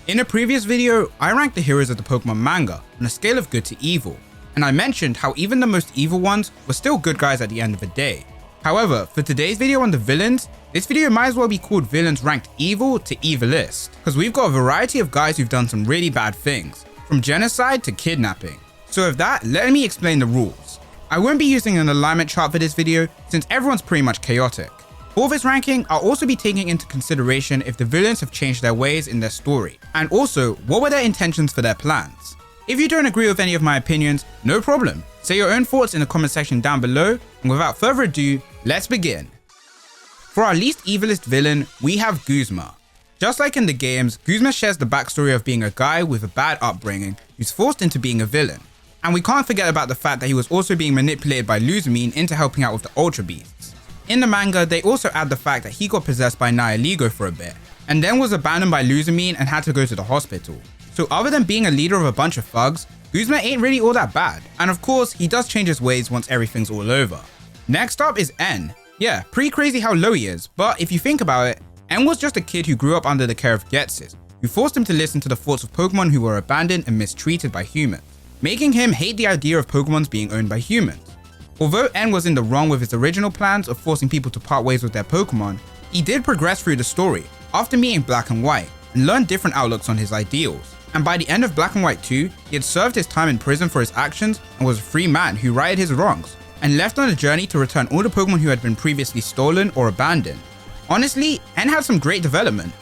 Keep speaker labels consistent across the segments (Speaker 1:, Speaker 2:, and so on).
Speaker 1: In a previous video, I ranked the heroes of the Pokemon manga on a scale of good to evil, and I mentioned how even the most evil ones were still good guys at the end of the day. However, for today's video on the villains, this video might as well be called villains ranked evil to evilist, because we've got a variety of guys who've done some really bad things, from genocide to kidnapping. So with that, let me explain the rules. I won't be using an alignment chart for this video since everyone's pretty much chaotic. For this ranking, I'll also be taking into consideration if the villains have changed their ways in their story, and also what were their intentions for their plans. If you don't agree with any of my opinions, no problem. Say your own thoughts in the comment section down below, and without further ado, let's begin. For our least evilest villain, we have Guzma. Just like in the games, Guzma shares the backstory of being a guy with a bad upbringing who's forced into being a villain. And we can't forget about the fact that he was also being manipulated by Lusamine into helping out with the Ultra Beasts. In the manga, they also add the fact that he got possessed by Nihilego for a bit, and then was abandoned by Lusamine and had to go to the hospital. So other than being a leader of a bunch of thugs, Guzma ain't really all that bad, and of course, he does change his ways once everything's all over. Next up is N. Yeah, pretty crazy how low he is, but if you think about it, N was just a kid who grew up under the care of Ghetsis, who forced him to listen to the thoughts of Pokemon who were abandoned and mistreated by humans, making him hate the idea of Pokemons being owned by humans. Although N was in the wrong with his original plans of forcing people to part ways with their Pokemon, he did progress through the story after meeting Black and White and learned different outlooks on his ideals. And by the end of Black and White 2, he had served his time in prison for his actions and was a free man who righted his wrongs, and left on a journey to return all the Pokemon who had been previously stolen or abandoned. Honestly, N had some great development.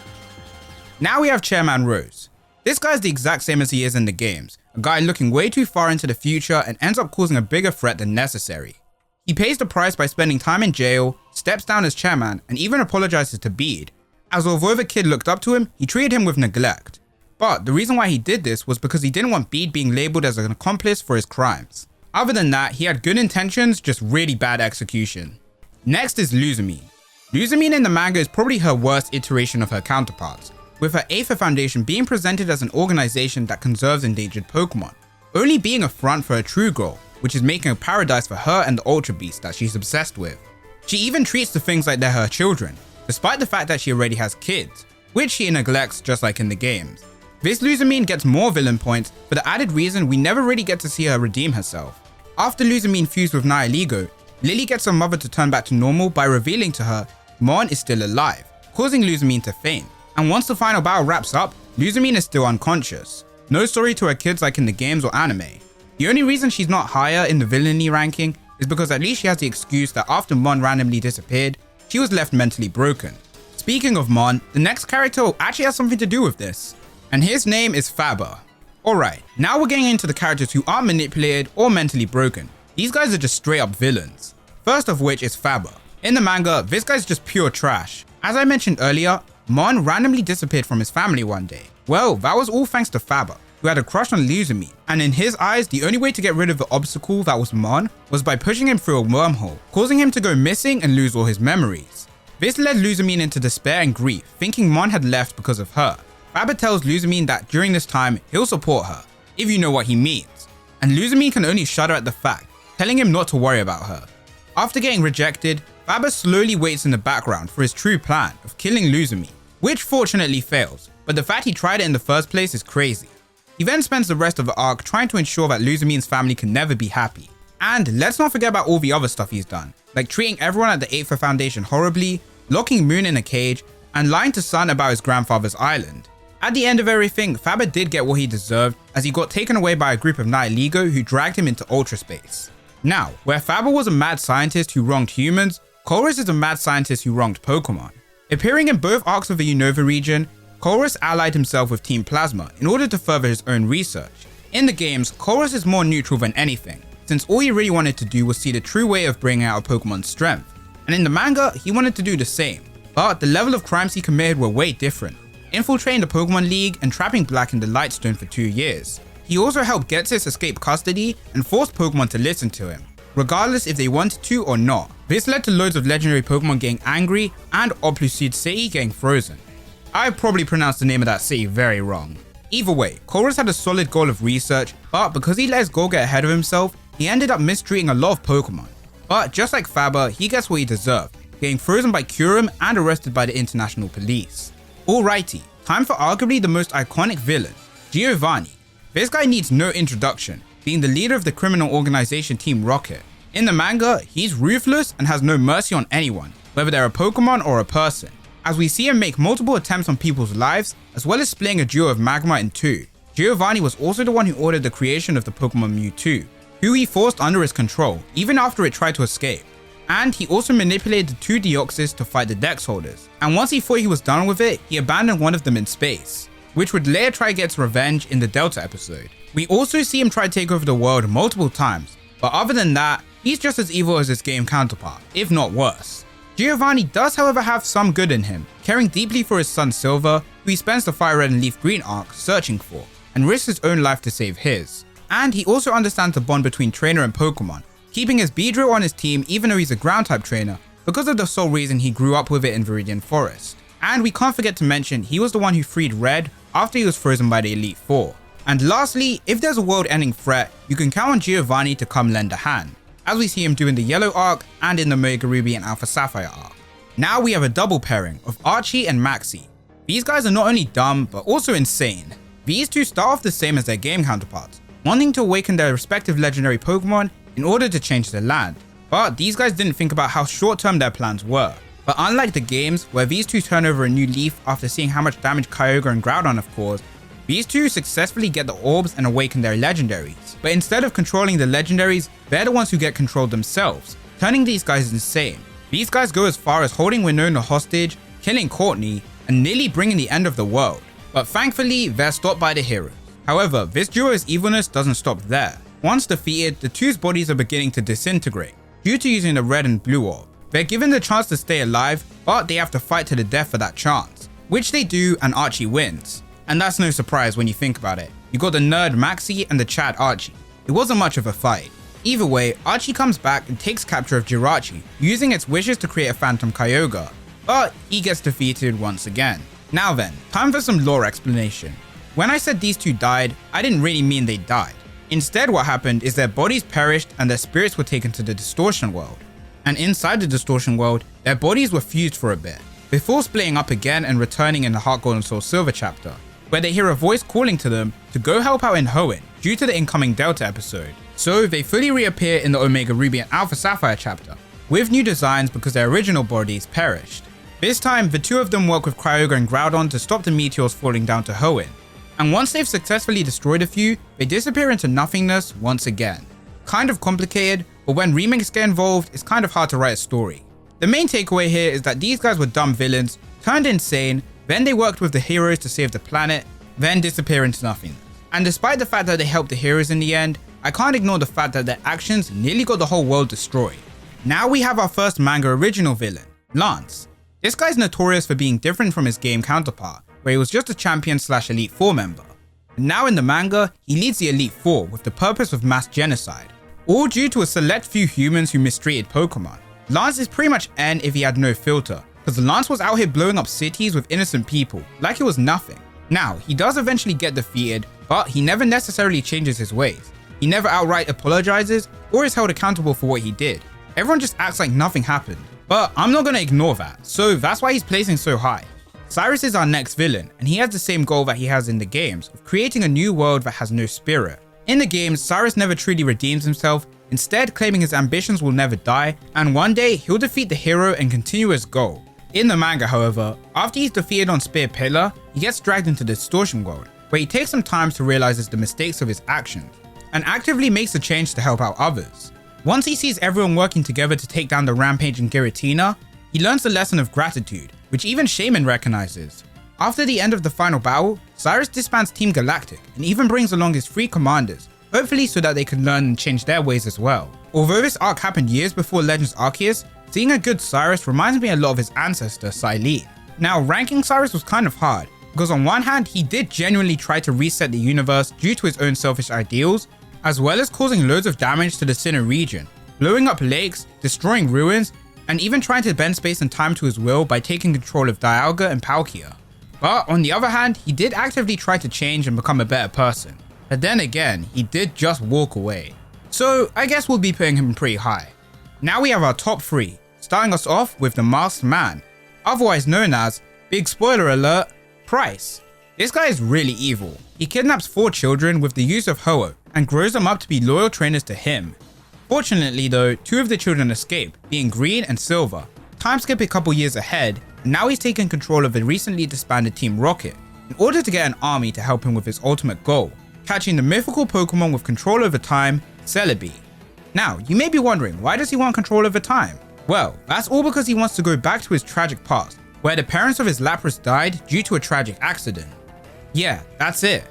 Speaker 1: Now we have Chairman Rose. This guy's the exact same as he is in the games, a guy looking way too far into the future and ends up causing a bigger threat than necessary. He pays the price by spending time in jail, steps down as chairman, and even apologizes to Bede, as although the kid looked up to him, he treated him with neglect. But the reason why he did this was because he didn't want Bede being labeled as an accomplice for his crimes. Other than that, he had good intentions, just really bad execution. Next is Lusamine. Lusamine in the manga is probably her worst iteration of her counterparts, with her Aether Foundation being presented as an organization that conserves endangered Pokemon, only being a front for her true goal, which is making a paradise for her and the Ultra Beasts that she's obsessed with. She even treats the things like they're her children, despite the fact that she already has kids, which she neglects just like in the games. This Lusamine gets more villain points for the added reason we never really get to see her redeem herself. After Lusamine fused with Nihilego, Lily gets her mother to turn back to normal by revealing to her Mon is still alive, causing Lusamine to faint. And once the final battle wraps up, Lusamine is still unconscious. No story to her kids like in the games or anime. The only reason she's not higher in the villainy ranking is because at least she has the excuse that after Mon randomly disappeared, she was left mentally broken. Speaking of Mon, the next character actually has something to do with this, and his name is Fabba. Alright, now we're getting into the characters who aren't manipulated or mentally broken. These guys are just straight up villains. First of which is Fabba. In the manga, this guy's just pure trash. As I mentioned earlier, Mon randomly disappeared from his family one day. Well, that was all thanks to Fabba, who had a crush on Lusamine, and in his eyes, the only way to get rid of the obstacle that was Mon was by pushing him through a wormhole, causing him to go missing and lose all his memories. This led Lusamine into despair and grief, thinking Mon had left because of her. Fabba tells Lusamine that during this time, he'll support her, if you know what he means, and Lusamine can only shudder at the fact, telling him not to worry about her. After getting rejected, Fabba slowly waits in the background for his true plan of killing Lusamine, which fortunately fails, but the fact he tried it in the first place is crazy. He then spends the rest of the arc trying to ensure that Lusamine's family can never be happy. And let's not forget about all the other stuff he's done, like treating everyone at the Aether Foundation horribly, locking Moon in a cage, and lying to Sun about his grandfather's island. At the end of everything, Fabba did get what he deserved, as he got taken away by a group of Nihilego who dragged him into Ultra Space. Now, where Fabba was a mad scientist who wronged humans, Colress is a mad scientist who wronged Pokemon. Appearing in both arcs of the Unova region, Colress allied himself with Team Plasma in order to further his own research. In the games, Colress is more neutral than anything, since all he really wanted to do was see the true way of bringing out a Pokemon's strength. And in the manga, he wanted to do the same, but the level of crimes he committed were way different, infiltrating the Pokemon League and trapping Black in the Lightstone for 2 years. He also helped Ghetsis escape custody and forced Pokemon to listen to him, regardless if they wanted to or not. This led to loads of legendary Pokemon getting angry and Oplucid City getting frozen. I probably pronounced the name of that city very wrong. Either way, Colress had a solid goal of research, but because he let his goal get ahead of himself, he ended up mistreating a lot of Pokemon. But just like Fabba, he gets what he deserved, getting frozen by Kyurem and arrested by the international police. Alrighty, time for arguably the most iconic villain, Giovanni. This guy needs no introduction, being the leader of the criminal organization Team Rocket. In the manga, he's ruthless and has no mercy on anyone, whether they're a Pokemon or a person, as we see him make multiple attempts on people's lives, as well as splitting a duo of magma in two. Giovanni was also the one who ordered the creation of the Pokemon Mewtwo, who he forced under his control, even after it tried to escape. And he also manipulated the two Deoxys to fight the Dex holders, and once he thought he was done with it, he abandoned one of them in space, which would later try to get its revenge in the Delta episode. We also see him try to take over the world multiple times, but other than that, he's just as evil as his game counterpart, if not worse. Giovanni does however have some good in him, caring deeply for his son Silver, who he spends the Fire Red and Leaf Green arc searching for, and risks his own life to save his. And he also understands the bond between trainer and Pokemon, keeping his Beedrill on his team even though he's a ground type trainer, because of the sole reason he grew up with it in Viridian Forest. And we can't forget to mention he was the one who freed Red after he was frozen by the Elite Four. And lastly, if there's a world ending threat, you can count on Giovanni to come lend a hand, as we see him do in the Yellow arc and in the Omega Ruby and Alpha Sapphire arc. Now we have a double pairing of Archie and Maxie. These guys are not only dumb, but also insane. These two start off the same as their game counterparts, wanting to awaken their respective legendary Pokemon in order to change the land. But these guys didn't think about how short-term their plans were. But unlike the games, where these two turn over a new leaf after seeing how much damage Kyogre and Groudon have caused, these two successfully get the orbs and awaken their legendaries. But instead of controlling the legendaries, they're the ones who get controlled themselves, turning these guys insane. These guys go as far as holding Winona hostage, killing Courtney, and nearly bringing the end of the world. But thankfully, they're stopped by the heroes. However, this duo's evilness doesn't stop there. Once defeated, the two's bodies are beginning to disintegrate, due to using the red and blue orb. They're given the chance to stay alive, but they have to fight to the death for that chance, which they do, and Archie wins. And that's no surprise when you think about it. You got the nerd Maxie and the Chad Archie. It wasn't much of a fight. Either way, Archie comes back and takes capture of Jirachi, using its wishes to create a Phantom Kyogre, but he gets defeated once again. Now then, time for some lore explanation. When I said these two died, I didn't really mean they died. Instead, what happened is their bodies perished and their spirits were taken to the Distortion World. And inside the Distortion World, their bodies were fused for a bit, before splitting up again and returning in the Heart Gold and Soul Silver chapter, where they hear a voice calling to them to go help out in Hoenn due to the incoming Delta episode. So they fully reappear in the Omega Ruby and Alpha Sapphire chapter, with new designs because their original bodies perished. This time, the two of them work with Kyogre and Groudon to stop the meteors falling down to Hoenn. And once they've successfully destroyed a few, they disappear into nothingness once again. Kind of complicated, but when remakes get involved, it's kind of hard to write a story. The main takeaway here is that these guys were dumb villains, turned insane, then they worked with the heroes to save the planet, then disappear into nothing. And despite the fact that they helped the heroes in the end, I can't ignore the fact that their actions nearly got the whole world destroyed. Now we have our first manga original villain, Lance. This guy's notorious for being different from his game counterpart, where he was just a champion / Elite Four member. And now in the manga, he leads the Elite Four with the purpose of mass genocide, all due to a select few humans who mistreated Pokemon. Lance is pretty much N if he had no filter, because Lance was out here blowing up cities with innocent people, like it was nothing. Now, he does eventually get defeated, but he never necessarily changes his ways. He never outright apologizes or is held accountable for what he did. Everyone just acts like nothing happened. But I'm not gonna ignore that, so that's why he's placing so high. Cyrus is our next villain, and he has the same goal that he has in the games, of creating a new world that has no spirit. In the games, Cyrus never truly redeems himself, instead claiming his ambitions will never die, and one day he'll defeat the hero and continue his goal. In the manga, however, after he's defeated on Spear Pillar, he gets dragged into the Distortion World, where he takes some time to realize the mistakes of his actions, and actively makes a change to help out others. Once he sees everyone working together to take down the rampaging Giratina, he learns the lesson of gratitude, which even Shaman recognizes. After the end of the final battle, Cyrus disbands Team Galactic and even brings along his 3 commanders, hopefully so that they can learn and change their ways as well. Although this arc happened years before Legends Arceus, seeing a good Cyrus reminds me a lot of his ancestor, Cyllene. Now, ranking Cyrus was kind of hard, because on one hand, he did genuinely try to reset the universe due to his own selfish ideals, as well as causing loads of damage to the Sinnoh region, blowing up lakes, destroying ruins, and even trying to bend space and time to his will by taking control of Dialga and Palkia. But on the other hand, he did actively try to change and become a better person. But then again, he did just walk away. So I guess we'll be putting him pretty high. Now we have our top 3, starting us off with the Masked Man, otherwise known as, big spoiler alert, price. This guy is really evil. He kidnaps 4 children with the use of Ho-Oh and grows them up to be loyal trainers to him. Fortunately though, 2 of the children escape, being Green and Silver. Time skip a couple years ahead, and now he's taken control of the recently disbanded Team Rocket in order to get an army to help him with his ultimate goal, catching the mythical Pokemon with control over time, Celebi. Now, you may be wondering, why does he want control over time? Well, that's all because he wants to go back to his tragic past, where the parents of his Lapras died due to a tragic accident. Yeah, that's it.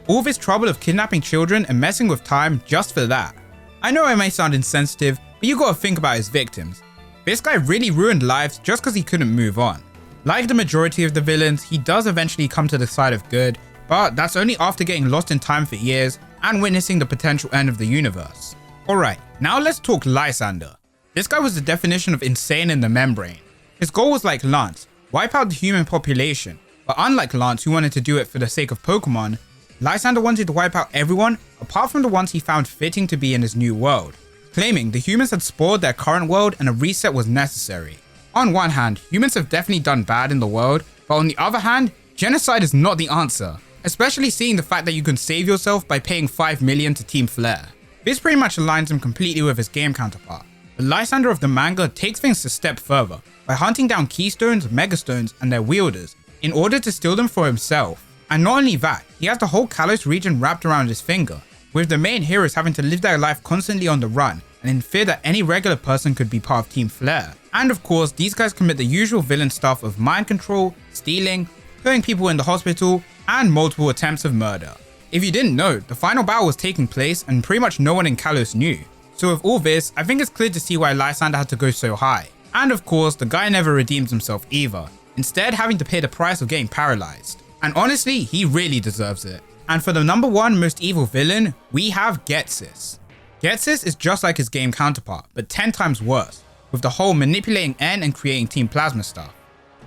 Speaker 1: All this trouble of kidnapping children and messing with time just for that. I know I may sound insensitive, but you gotta think about his victims. This guy really ruined lives just because he couldn't move on. Like the majority of the villains, he does eventually come to the side of good, but that's only after getting lost in time for years and witnessing the potential end of the universe. Alright, now let's talk Lysandre. This guy was the definition of insane in the membrane. His goal was like Lance, wipe out the human population, but unlike Lance who wanted to do it for the sake of Pokemon, Lysandre wanted to wipe out everyone apart from the ones he found fitting to be in his new world, claiming the humans had spoiled their current world and a reset was necessary. On one hand, humans have definitely done bad in the world, but on the other hand, genocide is not the answer, especially seeing the fact that you can save yourself by paying 5 million to Team Flare. This pretty much aligns him completely with his game counterpart. The Lysandre of the manga takes things a step further by hunting down Keystones, Megastones, and their wielders in order to steal them for himself. And not only that, he has the whole Kalos region wrapped around his finger, with the main heroes having to live their life constantly on the run and in fear that any regular person could be part of Team Flare. And of course, these guys commit the usual villain stuff of mind control, stealing, putting people in the hospital, and multiple attempts of murder. If you didn't know, the final battle was taking place and pretty much no one in Kalos knew. So with all this, I think it's clear to see why Lysandre had to go so high. And of course, the guy never redeems himself either, instead having to pay the price of getting paralyzed. And honestly, he really deserves it. And for the number 1 most evil villain, we have Ghetsis. Ghetsis is just like his game counterpart, but 10 times worse, with the whole manipulating N and creating Team Plasma stuff.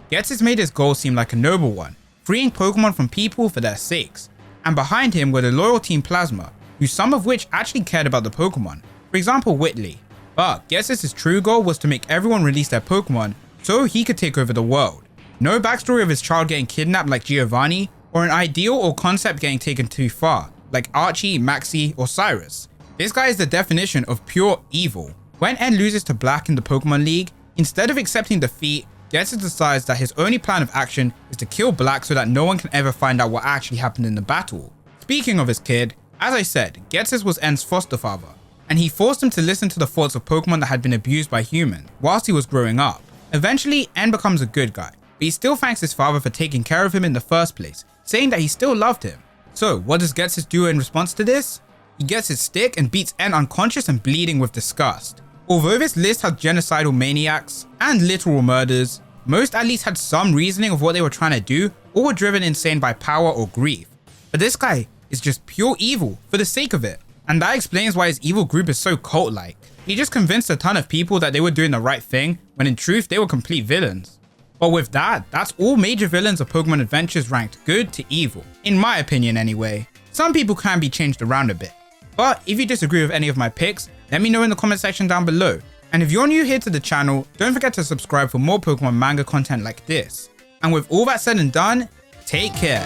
Speaker 1: Ghetsis made his goal seem like a noble one, freeing Pokemon from people for their sakes. And behind him were the loyal Team Plasma, who some of which actually cared about the Pokemon, for example Whitley. But Ghetsis' true goal was to make everyone release their Pokemon so he could take over the world. No backstory of his child getting kidnapped like Giovanni, or an ideal or concept getting taken too far, like Archie, Maxie, or Cyrus. This guy is the definition of pure evil. When N loses to Black in the Pokemon League, instead of accepting defeat, Ghetsis decides that his only plan of action is to kill Black so that no one can ever find out what actually happened in the battle. Speaking of his kid, as I said, Ghetsis was N's foster father, and he forced him to listen to the thoughts of Pokemon that had been abused by humans whilst he was growing up. Eventually, N becomes a good guy, but he still thanks his father for taking care of him in the first place, saying that he still loved him. So what does Ghetsis do in response to this? He gets his stick and beats N unconscious and bleeding with disgust. Although this list had genocidal maniacs and literal murders, most at least had some reasoning of what they were trying to do or were driven insane by power or grief. But this guy is just pure evil for the sake of it. And that explains why his evil group is so cult-like. He just convinced a ton of people that they were doing the right thing, when in truth they were complete villains. But with that, that's all major villains of Pokemon Adventures ranked good to evil. In my opinion anyway. Some people can be changed around a bit. But if you disagree with any of my picks, let me know in the comment section down below. And if you're new here to the channel, don't forget to subscribe for more Pokemon manga content like this. And with all that said and done, take care.